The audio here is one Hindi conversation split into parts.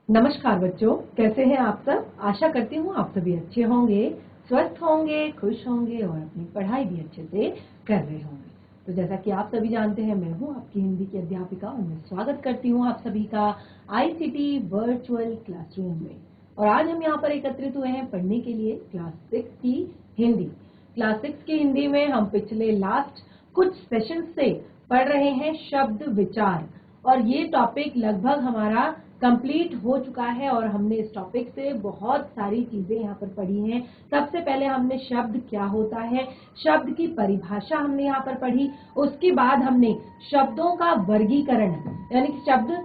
नमस्कार बच्चों, कैसे हैं आप सब। आशा करती हूँ आप सभी अच्छे होंगे, स्वस्थ होंगे, खुश होंगे और अपनी पढ़ाई भी अच्छे से कर रहे होंगे। तो जैसा कि आप सभी जानते हैं, मैं हूँ आपकी हिंदी की अध्यापिका और मैं स्वागत करती हूँ आप सभी का आईसीटी वर्चुअल क्लासरूम में। और आज हम यहाँ पर एकत्रित हुए हैं पढ़ने के लिए क्लास 6 की हिंदी। क्लास 6 की हिंदी में हम पिछले लास्ट कुछ सेशन से पढ़ रहे हैं शब्द विचार, और ये टॉपिक लगभग हमारा कंप्लीट हो चुका है और हमने इस टॉपिक से बहुत सारी चीजें यहाँ पर पढ़ी हैं। सबसे पहले हमने शब्द क्या होता है, शब्द की परिभाषा हमने यहाँ पर पढ़ी। उसके बाद हमने शब्दों का वर्गीकरण, यानी कि शब्द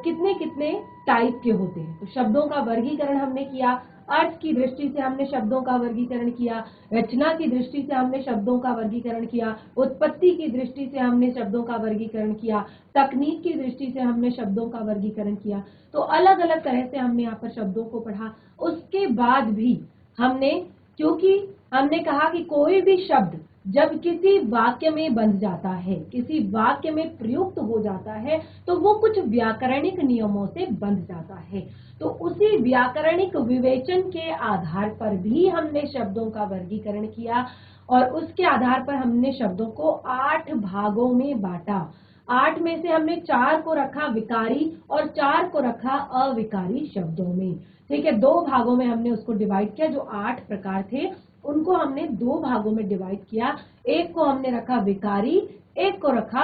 कितने कितने टाइप के होते हैं, तो शब्दों का वर्गीकरण हमने किया। अर्थ की दृष्टि से हमने शब्दों का वर्गीकरण किया, रचना की दृष्टि से हमने शब्दों का वर्गीकरण किया, उत्पत्ति की दृष्टि से हमने शब्दों का वर्गीकरण किया, तकनीक की दृष्टि से हमने शब्दों का वर्गीकरण किया। तो अलग अलग तरह से हमने यहाँ पर शब्दों को पढ़ा। उसके बाद भी हमने, क्योंकि हमने कहा कि कोई भी शब्द जब किसी वाक्य में बंध जाता है, किसी वाक्य में प्रयुक्त हो जाता है, तो वो कुछ व्याकरणिक नियमों से बंध जाता है। तो उसी व्याकरणिक विवेचन के आधार पर भी हमने शब्दों का वर्गीकरण किया और उसके आधार पर हमने शब्दों को 8 भागों में बांटा। 8 में से हमने 4 को रखा विकारी और 4 को रखा अविकारी शब्दों में। ठीक है, 2 भागों में हमने उसको डिवाइड किया। जो 8 प्रकार थे उनको हमने 2 भागों में डिवाइड किया। एक को हमने रखा विकारी, एक को रखा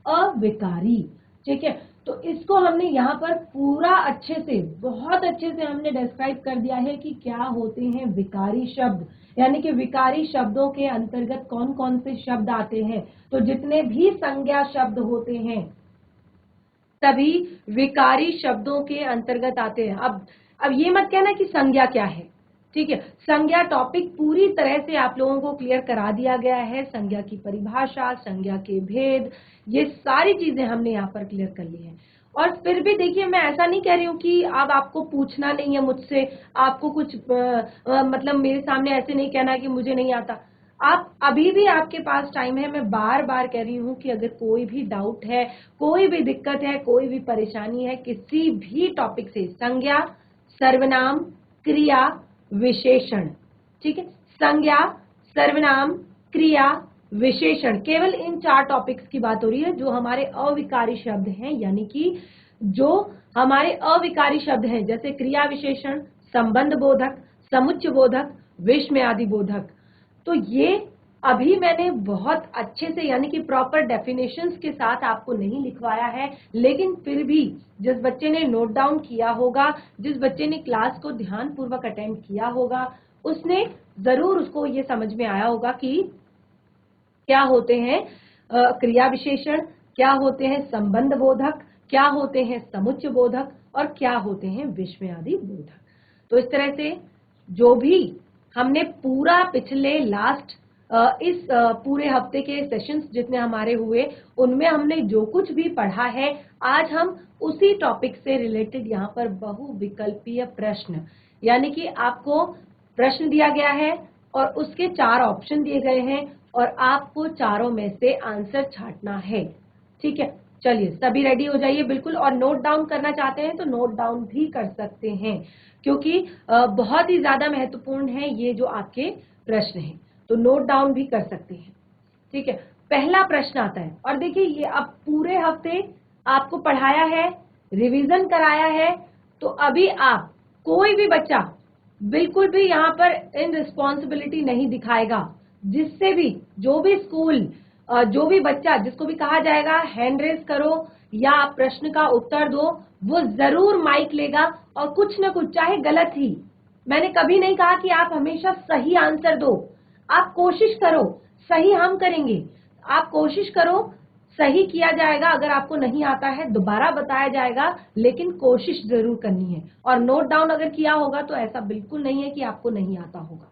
अविकारी। ठीक है, तो इसको हमने यहाँ पर पूरा अच्छे से, बहुत अच्छे से हमने डिस्क्राइब कर दिया है कि क्या होते हैं विकारी शब्द, यानी कि विकारी शब्दों के अंतर्गत कौन कौन से शब्द आते हैं। तो जितने भी संज्ञा शब्द होते हैं सभी विकारी शब्दों के अंतर्गत आते हैं। अब ये मत कहना कि संज्ञा क्या है। ठीक है, संज्ञा टॉपिक पूरी तरह से आप लोगों को क्लियर करा दिया गया है। संज्ञा की परिभाषा, संज्ञा के भेद, ये सारी चीजें हमने यहाँ पर क्लियर कर ली है। और फिर भी देखिए, मैं ऐसा नहीं कह रही हूँ कि अब आपको पूछना नहीं है मुझसे, आपको कुछ मतलब मेरे सामने ऐसे नहीं कहना कि मुझे नहीं आता। आप अभी भी आपके पास टाइम है। मैं बार बार कह रही हूँ कि अगर कोई भी डाउट है, कोई भी दिक्कत है, कोई भी परेशानी है किसी भी टॉपिक से, संज्ञा, सर्वनाम, क्रिया, विशेषण, ठीक है, संज्ञा, सर्वनाम, क्रिया, विशेषण, केवल इन 4 टॉपिक्स की बात हो रही है जो हमारे अविकारी शब्द हैं। यानी कि जो हमारे अविकारी शब्द हैं, जैसे क्रिया विशेषण, संबंध बोधक, समुच्चय बोधक, विस्मयादि बोधक। तो ये अभी मैंने बहुत अच्छे से, यानी कि प्रॉपर डेफिनेशंस के साथ आपको नहीं लिखवाया है, लेकिन फिर भी जिस बच्चे ने नोट डाउन किया होगा, जिस बच्चे ने क्लास को ध्यान पूर्वक अटेंड किया होगा, उसने जरूर, उसको ये समझ में आया होगा कि क्या होते हैं क्रिया विशेषण, क्या होते हैं संबंध बोधक, क्या होते हैं समुच्चय बोधक और क्या होते हैं विस्मयादि बोधक। तो इस तरह से जो भी हमने पूरा पिछले लास्ट इस पूरे हफ्ते के सेशंस जितने हमारे हुए, उनमें हमने जो कुछ भी पढ़ा है, आज हम उसी टॉपिक से रिलेटेड यहाँ पर बहुविकल्पीय प्रश्न, यानी कि आपको प्रश्न दिया गया है और उसके 4 ऑप्शन दिए गए हैं और आपको चारों में से आंसर छांटना है। ठीक है, चलिए सभी रेडी हो जाइए बिल्कुल। और नोट डाउन करना चाहते हैं तो नोट डाउन भी कर सकते हैं, क्योंकि बहुत ही ज्यादा महत्वपूर्ण है ये जो आपके प्रश्न हैं, तो नोट डाउन भी कर सकते हैं। ठीक है, पहला प्रश्न आता है, और देखिए ये अब पूरे हफ्ते आपको पढ़ाया है, रिवीजन कराया है, तो अभी आप, कोई भी बच्चा बिल्कुल भी यहाँ पर इनरिस्पॉन्सिबिलिटी नहीं दिखाएगा। जिससे भी, जो भी स्कूल, जो भी बच्चा, जिसको भी कहा जाएगा हैंड रेज करो या प्रश्न का उत्तर दो, वो जरूर माइक लेगा और कुछ ना कुछ, चाहे गलत ही, मैंने कभी नहीं कहा कि आप हमेशा सही आंसर दो, आप कोशिश करो, सही हम करेंगे, आप कोशिश करो, सही किया जाएगा। अगर आपको नहीं आता है दोबारा बताया जाएगा, लेकिन कोशिश जरूर करनी है। और नोट डाउन अगर किया होगा तो ऐसा बिल्कुल नहीं है कि आपको नहीं आता होगा।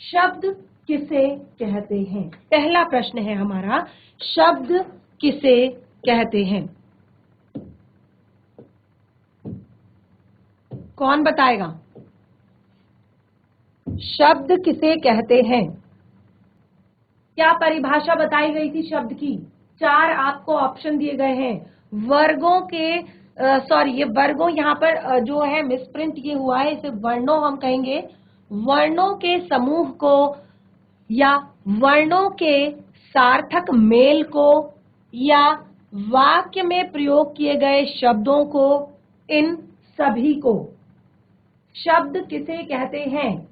शब्द किसे कहते हैं, पहला प्रश्न है हमारा, शब्द किसे कहते हैं। कौन बताएगा, शब्द किसे कहते हैं। क्या परिभाषा बताई गई थी शब्द की, 4 आपको ऑप्शन दिए गए हैं। वर्गों के सॉरी, ये वर्गों यहाँ पर जो है मिसप्रिंट ये हुआ है, इसे वर्णों हम कहेंगे। वर्णों के समूह को या वर्णों के सार्थक मेल को या वाक्य में प्रयोग किए गए शब्दों को, इन सभी को शब्द किसे कहते हैं?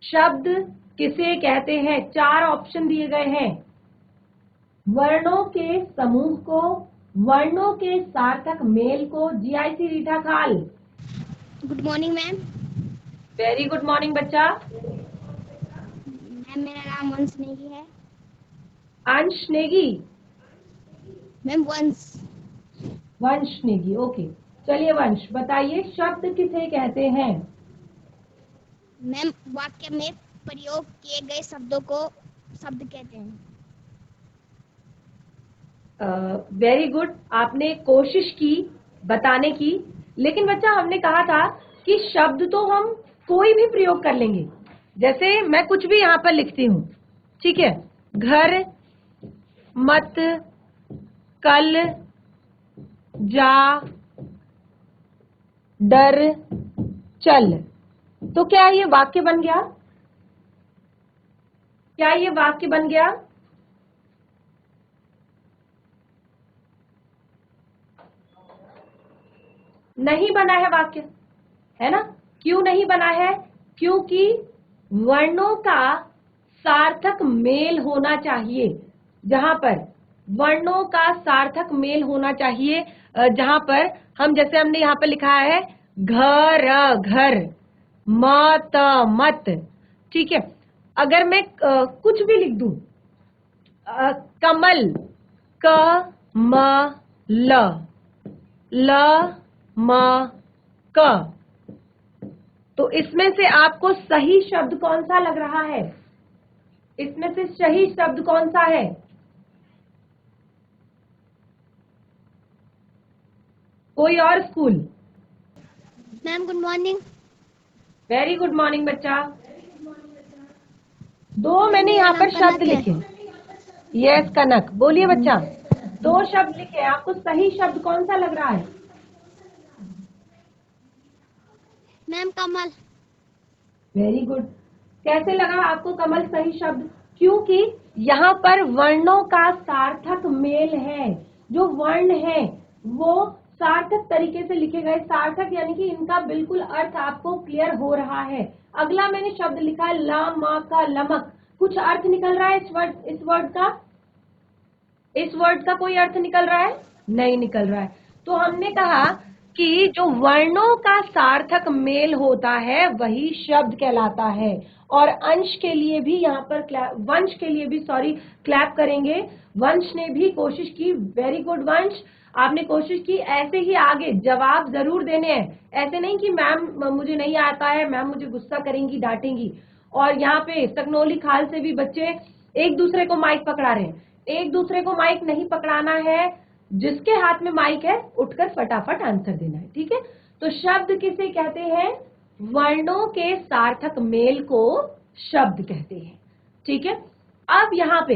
शब्द किसे कहते हैं? 4 ऑप्शन दिए गए हैं। वर्णों के समूह को, वर्णों के सार्थक मेल को। जीआईसी रीठा खाल। Good morning ma'am. Very good morning बच्चा। मैम मेरा नाम वंश नेगी है। अंश नेगी? मैम वंश नेगी, ओके। चलिए वंश, बताइए शब्द किसे कहते हैं? मैम वाक्य में प्रयोग किए गए शब्दों को शब्द कहते हैं। वेरी गुड, आपने कोशिश की बताने की, लेकिन बच्चा हमने कहा था कि शब्द तो हम कोई भी प्रयोग कर लेंगे। जैसे मैं कुछ भी यहाँ पर लिखती हूँ, ठीक है, घर, मत, कल, जा, डर, चल, तो क्या ये वाक्य बन गया? क्या ये वाक्य बन गया? नहीं बना है वाक्य, है ना? क्यों नहीं बना है? क्योंकि वर्णों का सार्थक मेल होना चाहिए। जहां पर वर्णों का सार्थक मेल होना चाहिए, जहां पर हम, जैसे हमने यहाँ पर लिखा है घर, घर, मत, मत, ठीक है। अगर मैं कुछ भी लिख दूं, कमल, क म ल, ल म क, तो इसमें से आपको सही शब्द कौन सा लग रहा है? इसमें से सही शब्द कौन सा है? कोई और school? Ma'am good morning. Very good morning बच्चा। 2 मैंने यहाँ पर शब्द लिखे। यस कनक, बोलिए बच्चा। 2 शब्द लिखे, आपको सही शब्द कौन सा लग रहा है? मैम कमल। Very good. कैसे लगा आपको कमल सही शब्द? क्योंकि यहाँ पर वर्णों का सार्थक मेल है। जो वर्ण है वो सार्थक तरीके से लिखे गए। सार्थक यानी कि इनका बिल्कुल अर्थ आपको क्लियर हो रहा है। अगला मैंने शब्द लिखा है ल म का, लमक। कुछ अर्थ निकल रहा है इस वर्ड का? इस वर्ड का कोई अर्थ निकल रहा है? नहीं निकल रहा है। तो हमने कहा कि जो वर्णों का सार्थक मेल होता है वही शब्द कहलाता है। और अंश के लिए भी यहाँ पर वंश के लिए भी, सॉरी, क्लैप करेंगे। वंश ने भी कोशिश की। वेरी गुड वंश, आपने कोशिश की। ऐसे ही आगे जवाब जरूर देने हैं। ऐसे नहीं कि मैम मुझे नहीं आता है, मैम मुझे गुस्सा करेंगी, डांटेंगी। और यहाँ पे सकनोली खाल से भी बच्चे एक दूसरे को माइक पकड़ा रहे हैं। एक दूसरे को माइक नहीं पकड़ाना है। जिसके हाथ में माइक है उठकर फटाफट आंसर देना है, ठीक है? तो शब्द किसे कहते हैं? वर्णों के सार्थक मेल को शब्द कहते हैं, ठीक है। अब यहाँ पे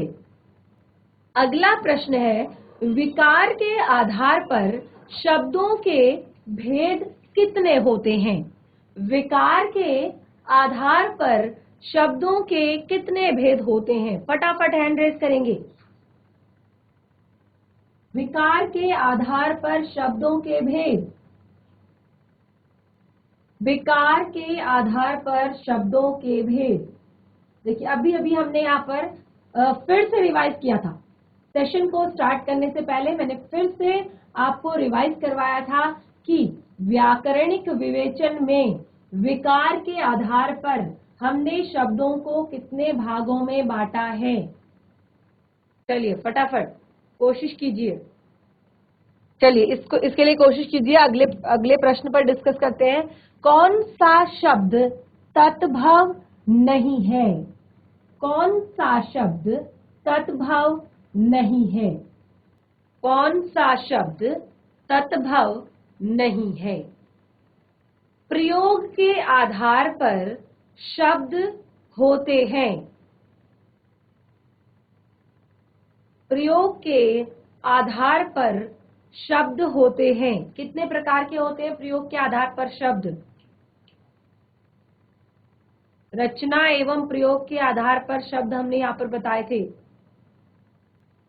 अगला प्रश्न है, विकार के आधार पर शब्दों के भेद कितने होते हैं? विकार के आधार पर शब्दों के कितने भेद होते हैं? फटाफट हैंड रेज करेंगे। विकार के आधार पर शब्दों के भेद। विकार के आधार पर शब्दों के भेद। देखिए अभी अभी हमने यहाँ पर फिर से रिवाइज किया था। सेशन को स्टार्ट करने से पहले मैंने फिर से आपको रिवाइज करवाया था कि व्याकरणिक विवेचन में विकार के आधार पर हमने शब्दों को कितने भागों में बांटा है। चलिए फटाफट कोशिश कीजिए। चलिए इसके लिए कोशिश कीजिए। अगले प्रश्न पर डिस्कस करते हैं। कौन सा शब्द तत्भव नहीं है? कौन सा शब्द तत्भव नहीं है? कौन सा शब्द तत्भव नहीं है? प्रयोग के आधार पर शब्द होते हैं। प्रयोग के आधार पर शब्द होते हैं। कितने प्रकार के होते हैं प्रयोग के आधार पर शब्द? रचना एवं प्रयोग के आधार पर शब्द हमने यहाँ पर बताए थे।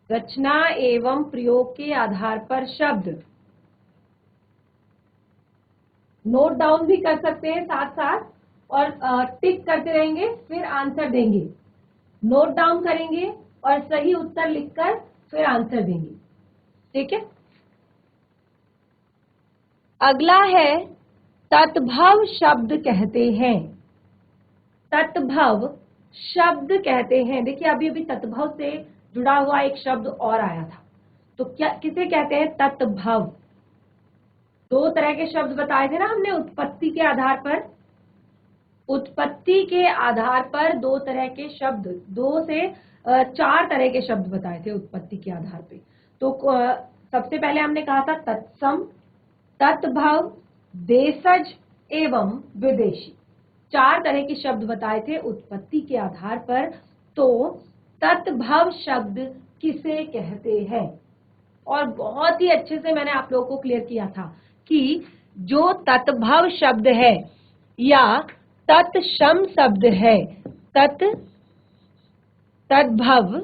रचना एवं प्रयोग के आधार पर शब्द। नोट डाउन भी कर सकते हैं साथ साथ और टिक करते रहेंगे, फिर आंसर देंगे। नोट डाउन करेंगे और सही उत्तर लिखकर फिर आंसर देंगे। ठीक है। अगला है तत्भव शब्द कहते हैं। तत्भव शब्द कहते हैं। देखिए अभी अभी तत्भव से जुड़ा हुआ एक शब्द और आया था, तो क्या किसे कहते हैं? तत्भव। दो तरह के शब्द बताए थे ना हमने उत्पत्ति के आधार पर। उत्पत्ति के आधार पर दो तरह के शब्द, 2 से 4 तरह के शब्द बताए थे उत्पत्ति के आधार पे। तो सबसे पहले हमने कहा था तत्सम, तत्भव, देशज एवं विदेशी। 4 तरह के शब्द बताए थे उत्पत्ति के आधार पर। तो तत्भव शब्द किसे कहते हैं? और बहुत ही अच्छे से मैंने आप लोगों को क्लियर किया था कि जो तत्भव शब्द है या तत्सम शब्द है, तद्भव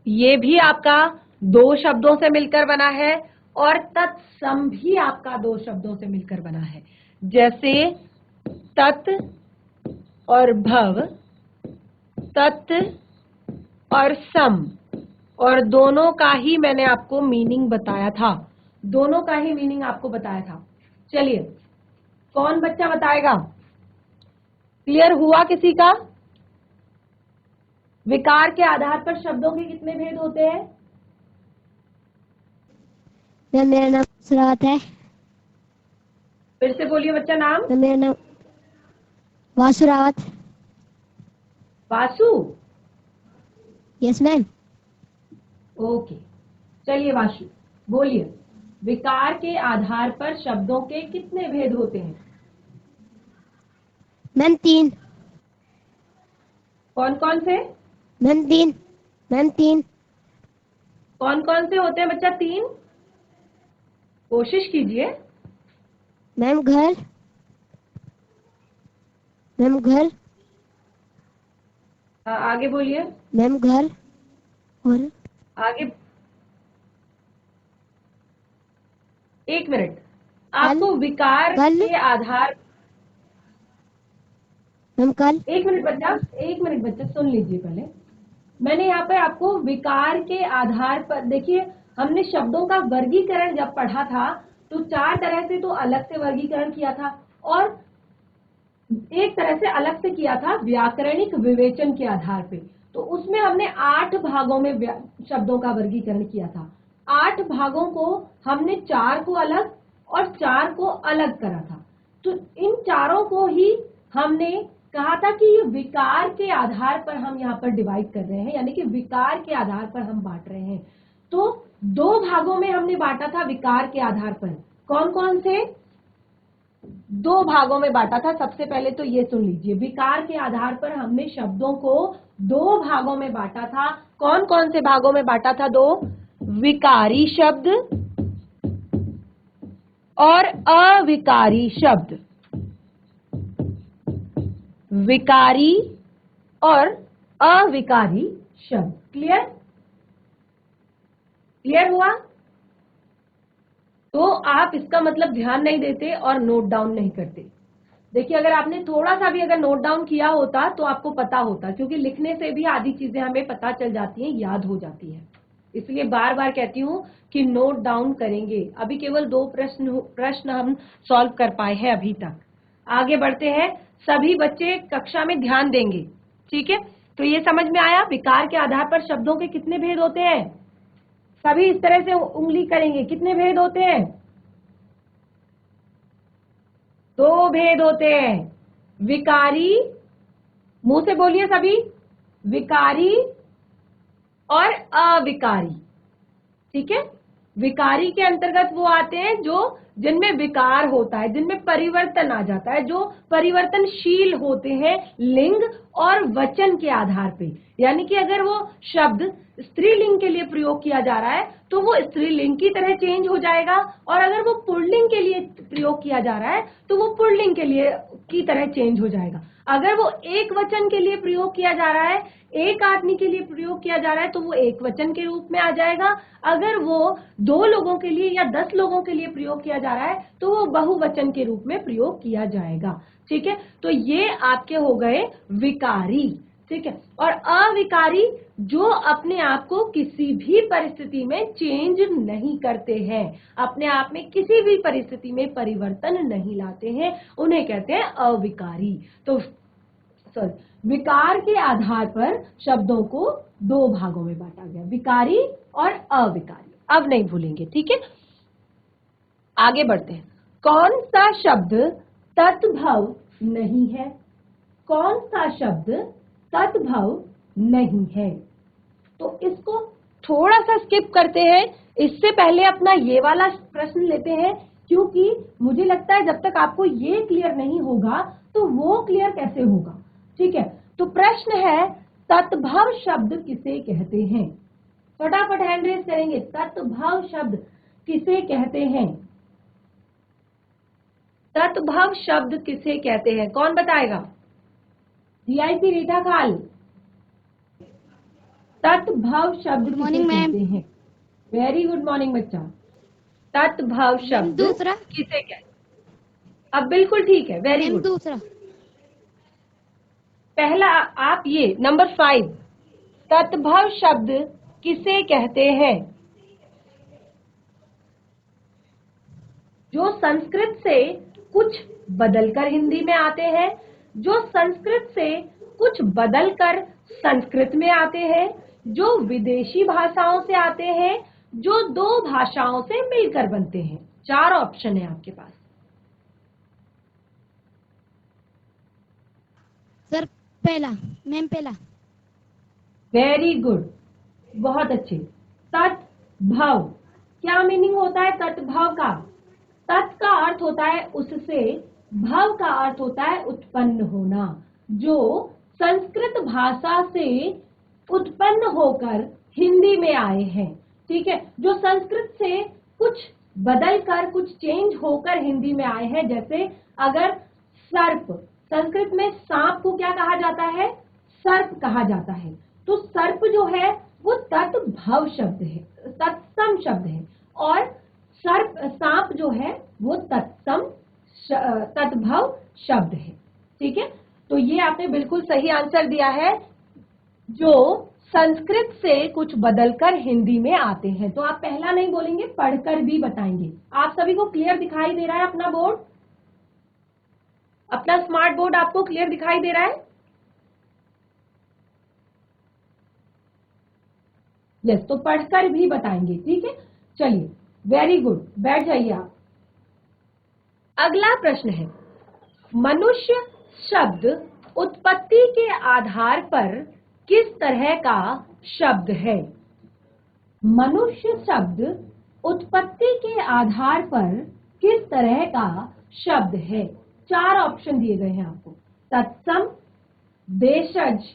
ये भी आपका 2 शब्दों से मिलकर बना है और तत्सम भी आपका 2 शब्दों से मिलकर बना है। जैसे तत् और भव, तत् और सम, और दोनों का ही मैंने आपको मीनिंग बताया था। दोनों का ही मीनिंग आपको बताया था। चलिए कौन बच्चा बताएगा? क्लियर हुआ किसी का? विकार के आधार पर शब्दों के कितने भेद होते हैं? मेरा नाम सुरावत है। फिर से बोलिए बच्चा नाम। मेरा नाम Vasu Rawat. Vasu? Yes ma'am. Okay, चलिए वासु बोलिए, विकार के आधार पर शब्दों के कितने भेद होते हैं? मैम 3। कौन कौन से? मैम 3। कौन कौन से होते हैं बच्चा 3? कोशिश कीजिए। मैम घर, मैम घर, आगे बोलिए। मैम घर और आगे 1 मिनट। आपको विकार कल। के आधार, मैम कल। 1 मिनट बच्चा, 1 मिनट बच्चा, सुन लीजिए पहले। मैंने यहाँ पर आपको विकार के आधार पर, देखिए हमने शब्दों का वर्गीकरण जब पढ़ा था तो 4 तरह से तो अलग से वर्गीकरण किया था और एक तरह से अलग से किया था व्याकरणिक विवेचन के आधार पे। तो उसमें हमने 8 भागों में शब्दों का वर्गीकरण किया था। 8 भागों को हमने 4 को अलग और 4 को अलग करा था। तो इन चारों को ही हमने कहा था कि ये विकार के आधार पर हम यहाँ पर डिवाइड कर रहे हैं, यानी कि विकार के आधार पर हम बांट रहे हैं। तो 2 भागों में हमने बांटा था विकार के आधार पर। कौन कौन से? 2 भागों में बांटा था। सबसे पहले तो ये सुन लीजिए, विकार के आधार पर हमने शब्दों को 2 भागों में बांटा था। कौन कौन से भागों में बांटा था? 2, विकारी शब्द और अविकारी शब्द। विकारी और अविकारी शब्द। क्लियर? क्लियर हुआ? तो आप इसका मतलब ध्यान नहीं देते और नोट डाउन नहीं करते। देखिए अगर आपने थोड़ा सा भी अगर नोट डाउन किया होता तो आपको पता होता, क्योंकि लिखने से भी आधी चीजें हमें पता चल जाती हैं, याद हो जाती है। इसलिए बार बार कहती हूँ कि नोट डाउन करेंगे। अभी केवल 2 प्रश्न हम सॉल्व कर पाए हैं अभी तक। आगे बढ़ते हैं। सभी बच्चे कक्षा में ध्यान देंगे, ठीक है? तो ये समझ में आया विकार के आधार पर शब्दों के कितने भेद होते हैं? सभी इस तरह से उंगली करेंगे। कितने भेद होते हैं? 2 भेद होते हैं। विकारी, मुंह से बोलिए सभी, विकारी और अविकारी। ठीक है? विकारी के अंतर्गत वो आते हैं जो जिनमें विकार होता है, जिनमें परिवर्तन आ जाता है, जो परिवर्तनशील होते हैं लिंग और वचन के आधार पे। यानी कि अगर वो शब्द स्त्रीलिंग के लिए प्रयोग किया जा रहा है तो वो स्त्रीलिंग की तरह चेंज हो जाएगा, और अगर वो पुल्लिंग के लिए प्रयोग किया जा रहा है तो वो पुल्लिंग के लिए की तरह चेंज हो जाएगा। अगर वो एक वचन के लिए प्रयोग किया जा रहा है, एक आदमी के लिए प्रयोग किया जा रहा है, तो वो एक वचन के रूप में आ जाएगा। अगर वो 2 लोगों के लिए या 10 लोगों के लिए प्रयोग किया जा रहा है तो वो बहुवचन के रूप में प्रयोग किया जाएगा। ठीक है, तो ये आपके हो गए विकारी। ठीक है, और अविकारी जो अपने आप को किसी भी परिस्थिति में चेंज नहीं करते हैं, अपने आप में किसी भी परिस्थिति में परिवर्तन नहीं लाते हैं, उन्हें कहते हैं अविकारी। तो विकार के आधार पर शब्दों को 2 भागों में बांटा गया, विकारी और अविकारी। अब नहीं भूलेंगे, ठीक है। आगे बढ़ते हैं। कौन सा शब्द तद्भव नहीं है? कौन सा शब्द तद्भव नहीं है? तो इसको थोड़ा सा स्किप करते हैं। इससे पहले अपना ये वाला प्रश्न लेते हैं, क्योंकि मुझे लगता है जब तक आपको ये क्लियर नहीं होगा तो वो क्लियर कैसे होगा। ठीक है, तो प्रश्न है तद्भव शब्द किसे कहते हैं? फटाफट हैंड रेज करेंगे। तद्भव शब्द किसे कहते हैं? तद्भव शब्द किसे कहते हैं, कौन बताएगा? जीआईसी रीता खाल, तद्भव शब्द किसे कहते हैं? वेरी गुड मॉर्निंग बच्चा। तद्भव शब्द दूसरा किसे कहते हैं? अब बिल्कुल ठीक है, वेरी गुड। दूसरा पहला आप ये नंबर 5, तद्भव शब्द किसे कहते हैं? जो संस्कृत से कुछ बदलकर हिंदी में आते हैं, जो संस्कृत से कुछ बदलकर संस्कृत में आते हैं, जो विदेशी भाषाओं से आते हैं, जो 2 भाषाओं से मिलकर बनते हैं। 4 ऑप्शन है आपके पास। सर पहला, मैम पहला। वेरी गुड, बहुत अच्छे। तद्भव, क्या मीनिंग होता है तद्भव का? तत् का अर्थ होता है उससे, भव का अर्थ होता है उत्पन्न होना। जो संस्कृत भाषा से उत्पन्न होकर हिंदी में आए हैं, ठीक है, जो संस्कृत से कुछ बदलकर, कुछ चेंज होकर हिंदी में आए हैं। जैसे अगर सर्प, संस्कृत में सांप को क्या कहा जाता है? सर्प कहा जाता है। तो सर्प जो है वो तद्भव शब्द है, तत्सम शब्द है, और सर्प, सांप जो है वो तद्भव शब्द है। ठीक है, तो ये आपने बिल्कुल सही आंसर दिया है, जो संस्कृत से कुछ बदलकर हिंदी में आते हैं। तो आप पहला नहीं बोलेंगे, पढ़कर भी बताएंगे। आप सभी को क्लियर दिखाई दे रहा है अपना बोर्ड? अपना स्मार्ट बोर्ड आपको क्लियर दिखाई दे रहा है? यस, तो पढ़कर भी बताएंगे। ठीक है, चलिए, वेरी गुड, बैठ जाइए आप। अगला प्रश्न है, मनुष्य शब्द उत्पत्ति के आधार पर किस तरह का शब्द है? मनुष्य शब्द उत्पत्ति के आधार पर किस तरह का शब्द है? 4 ऑप्शन दिए गए हैं आपको, तत्सम, देशज,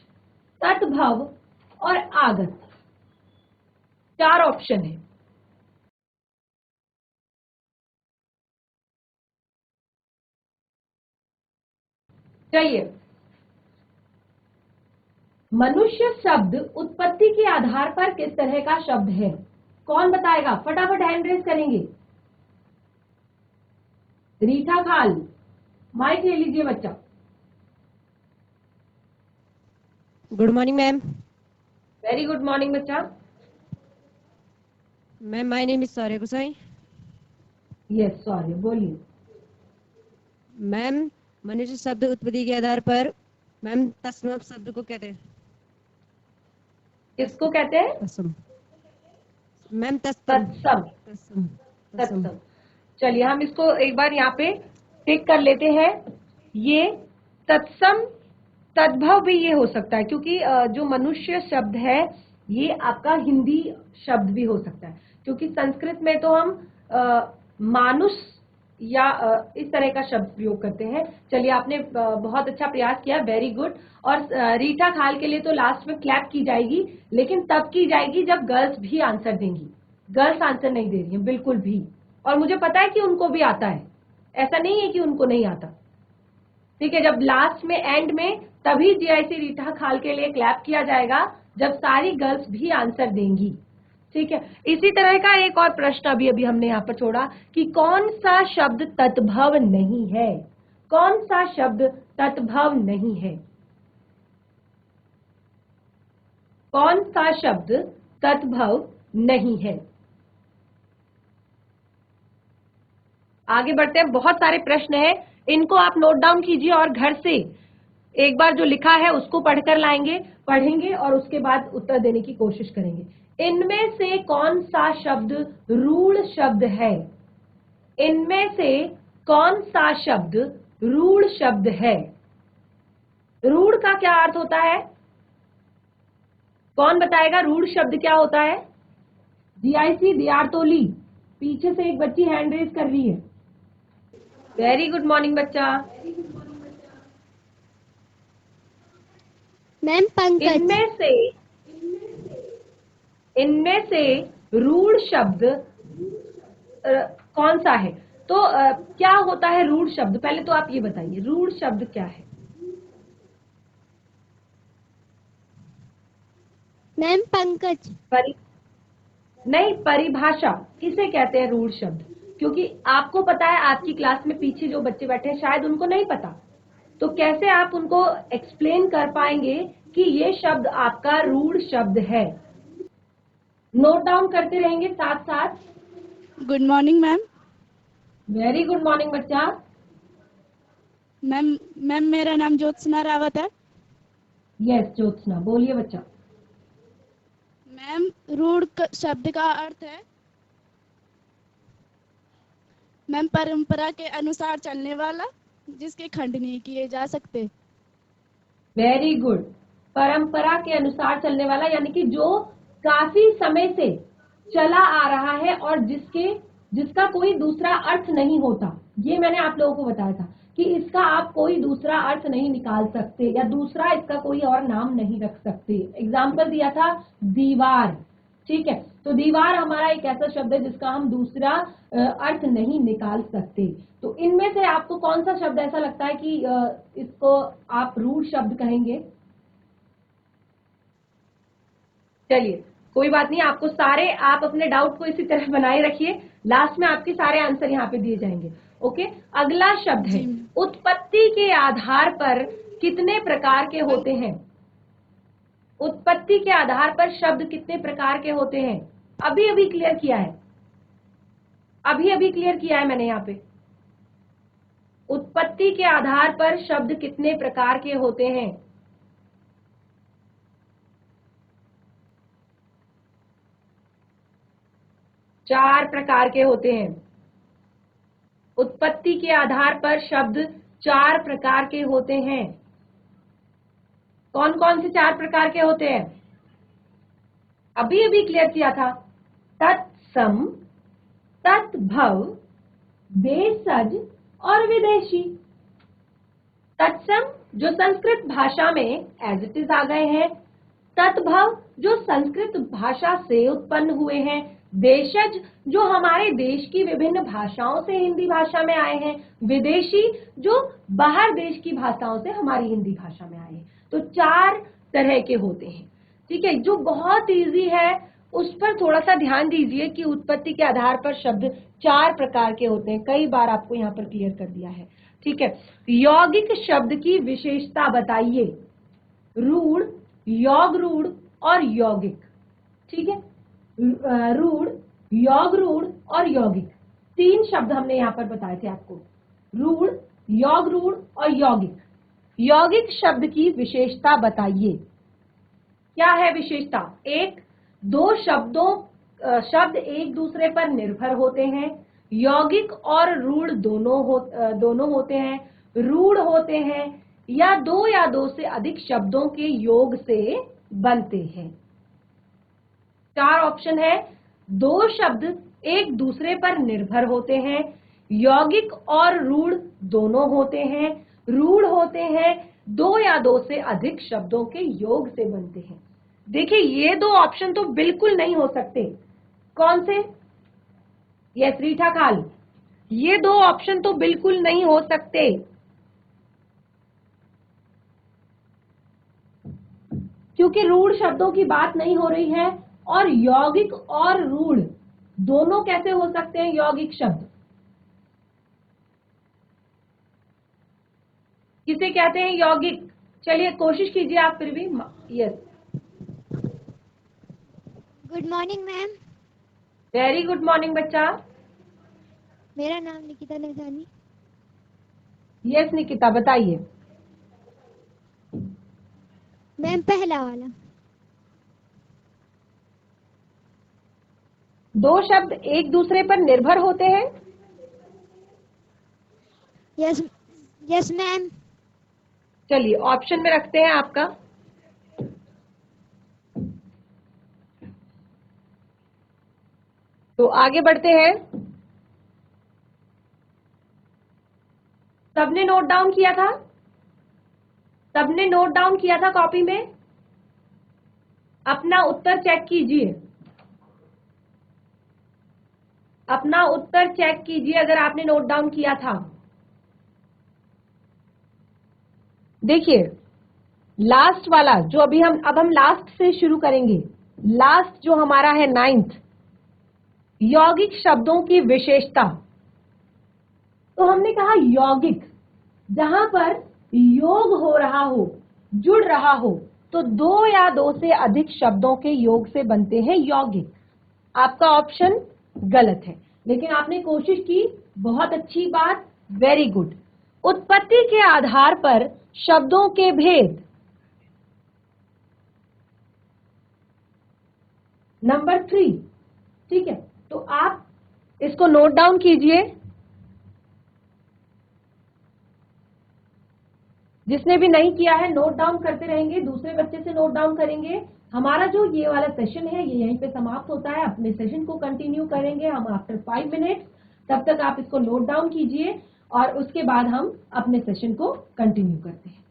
तद्भव और आगत। 4 ऑप्शन है। चलिए, मनुष्य शब्द उत्पत्ति के आधार पर किस तरह का शब्द है, कौन बताएगा? फटाफट हैंड रेज करेंगे। रीठा खाल, माइक ले लीजिए बच्चा। Good morning ma'am. Very good morning बच्चा। मैम माय नेम इज सौर्य गोसाई। यस सौर्य, बोलिए। मैम, मनुष्य शब्द उत्पत्ति के आधार पर मैम तत्सम शब्द को कहते हैं। किसको कहते हैं? तत्सम मैम, तत्सम तत्सम। तत्सम तत्सम। चलिए हम इसको एक बार यहाँ पे टिक कर लेते हैं। ये तत्सम, तद्भव भी ये हो सकता है, क्योंकि जो मनुष्य शब्द है ये आपका हिंदी शब्द भी हो सकता है। क्योंकि संस्कृत में तो हम मानुष या इस तरह का शब्द प्रयोग करते हैं। चलिए, आपने बहुत अच्छा प्रयास किया, वेरी गुड। और रीटा खाल के लिए तो लास्ट में क्लैप की जाएगी, लेकिन तब की जाएगी जब गर्ल्स भी आंसर देंगी। गर्ल्स आंसर नहीं दे रही हैं बिल्कुल भी, और मुझे पता है कि उनको भी आता है, ऐसा नहीं है कि उनको नहीं आता। ठीक है, जब लास्ट में एंड में तभी जीआईसी रीटा खाल के लिए क्लैप किया जाएगा जब सारी गर्ल्स भी आंसर देंगी। ठीक है, इसी तरह का एक और प्रश्न अभी अभी हमने यहाँ पर छोड़ा कि कौन सा शब्द तद्भव नहीं है। कौन सा शब्द तद्भव नहीं है? कौन सा शब्द तद्भव नहीं है? आगे बढ़ते हैं, बहुत सारे प्रश्न हैं, इनको आप नोट डाउन कीजिए और घर से एक बार जो लिखा है उसको पढ़कर लाएंगे, पढ़ेंगे और उसके बाद उत्तर देने की कोशिश करेंगे। इनमें से कौन सा शब्द रूढ़ शब्द है? इनमें से कौन सा शब्द रूढ़ शब्द है? रूढ़ का क्या अर्थ होता है? कौन बताएगा रूढ़ शब्द क्या होता है? जीआईसी दियारतोली, पीछे से एक बच्ची हैंड रेज कर रही है। वेरी गुड मॉर्निंग बच्चा। मैम पंकज। इनमें से रूढ़ शब्द कौन सा है? तो क्या होता है रूढ़ शब्द? पहले तो आप ये बताइए, रूढ़ शब्द क्या है? मैम पंकज। नहीं, परिभाषा किसे कहते हैं रूढ़ शब्द? क्योंकि आपको पता है, आपकी क्लास में पीछे जो बच्चे बैठे हैं शायद उनको नहीं पता, तो कैसे आप उनको एक्सप्लेन कर पाएंगे कि ये शब्द आपका रूढ़ शब्द है? नोट डाउन करते रहेंगे साथ साथ। Good morning ma'am. Very good morning बच्चा। मैम मेरा नाम ज्योत्सना रावत है। यस ज्योत्सना, बोलिए बच्चा। मैम रूढ़ शब्द का अर्थ है मैम परंपरा के अनुसार चलने वाला, जिसके खंड नहीं किए जा सकते। वेरी गुड, परंपरा के अनुसार चलने वाला, यानी कि जो काफी समय से चला आ रहा है और जिसका कोई दूसरा अर्थ नहीं होता। ये मैंने आप लोगों को बताया था कि इसका आप कोई दूसरा अर्थ नहीं निकाल सकते या दूसरा इसका कोई और नाम नहीं रख सकते। एग्जाम्पल दिया था दीवार। ठीक है, तो दीवार हमारा एक ऐसा शब्द है जिसका हम दूसरा अर्थ नहीं निकाल सकते। तो इनमें से आपको कौन सा शब्द ऐसा लगता है कि इसको आप रूढ़ शब्द कहेंगे? चलिए कोई बात नहीं, आपको सारे, आप अपने डाउट को इसी तरह बनाए रखिए, लास्ट में आपके सारे आंसर यहाँ पे दिए जाएंगे। ओके, अगला शब्द है उत्पत्ति के आधार पर कितने प्रकार के होते हैं? उत्पत्ति के आधार पर शब्द कितने प्रकार के होते हैं? अभी अभी क्लियर किया है, अभी अभी क्लियर किया है मैंने यहाँ पे। उत्पत्ति के आधार पर शब्द कितने प्रकार के होते हैं? चार प्रकार के होते हैं। उत्पत्ति के आधार पर शब्द 4 प्रकार के होते हैं। कौन कौन से 4 प्रकार के होते हैं? अभी अभी क्लियर किया था। तत्सम, तत्भव, देशज और विदेशी। तत्सम जो संस्कृत भाषा में एज इट इज आ गए हैं, तत्भव जो संस्कृत भाषा से उत्पन्न हुए हैं, देशज जो हमारे देश की विभिन्न भाषाओं से हिंदी भाषा में आए हैं, विदेशी जो बाहर देश की भाषाओं से हमारी हिंदी भाषा में आए हैं। तो 4 तरह के होते हैं। ठीक है, जो बहुत इजी है उस पर थोड़ा सा ध्यान दीजिए कि उत्पत्ति के आधार पर शब्द 4 प्रकार के होते हैं। कई बार आपको यहाँ पर क्लियर कर दिया है। ठीक है, यौगिक शब्द की विशेषता बताइए। रूढ़, योग रूढ़ और यौगिक। ठीक है, रूढ़, योग रूढ़ और यौगिक, 3 शब्द हमने यहाँ पर बताए थे आपको। रूढ़, योग रूढ़ और यौगिक। यौगिक शब्द की विशेषता बताइए। क्या है विशेषता? 1, 2 शब्द एक दूसरे पर निर्भर होते हैं। यौगिक और रूढ़ दोनों होते हैं। रूढ़ होते हैं या 2 या 2 से अधिक शब्दों के योग से बनते हैं। 4 ऑप्शन है। दो शब्द एक दूसरे पर निर्भर होते हैं, यौगिक और रूढ़ दोनों होते हैं, रूढ़ होते हैं, दो या दो से अधिक शब्दों के योग से बनते हैं। देखिए ये दो ऑप्शन तो बिल्कुल नहीं हो सकते। कौन से? यस रीठा खाल, ये दो ऑप्शन तो बिल्कुल नहीं हो सकते। क्योंकि रूढ़ शब्दों की बात नहीं हो रही है, और यौगिक और रूढ़ दोनों कैसे हो सकते हैं यौगिक शब्द? किसे कहते हैं यौगिक? चलिए कोशिश कीजिए आप फिर भी। Yes, good morning ma'am. Very good morning बच्चा। मेरा नाम निकिता नेथानी। यस निकिता, बताइए। मैम पहला वाला। दो शब्द एक दूसरे पर निर्भर होते हैं। Yes yes ma'am. चलिए ऑप्शन में रखते हैं आपका। तो आगे बढ़ते हैं। सबने नोट डाउन किया था? सबने नोट डाउन किया था कॉपी में? अपना उत्तर चेक कीजिए, अपना उत्तर चेक कीजिए अगर आपने नोट डाउन किया था। देखिए लास्ट वाला जो अभी अब हम लास्ट से शुरू करेंगे। लास्ट जो हमारा है 9th, यौगिक शब्दों की विशेषता। तो हमने कहा यौगिक, जहां पर योग हो रहा हो, जुड़ रहा हो, तो दो या दो से अधिक शब्दों के योग से बनते हैं यौगिक। आपका ऑप्शन गलत है, लेकिन आपने कोशिश की, बहुत अच्छी बात, वेरी गुड। उत्पत्ति के आधार पर शब्दों के भेद। नंबर 3, ठीक है। तो आप इसको नोट डाउन कीजिए। जिसने भी नहीं किया है नोट डाउन करते रहेंगे, दूसरे बच्चे से नोट डाउन करेंगे। हमारा जो ये वाला सेशन है ये यहीं पे समाप्त होता है। अपने सेशन को कंटिन्यू करेंगे हम आफ्टर 5 मिनट। तब तक आप इसको नोट डाउन कीजिए और उसके बाद हम अपने सेशन को कंटिन्यू करते हैं।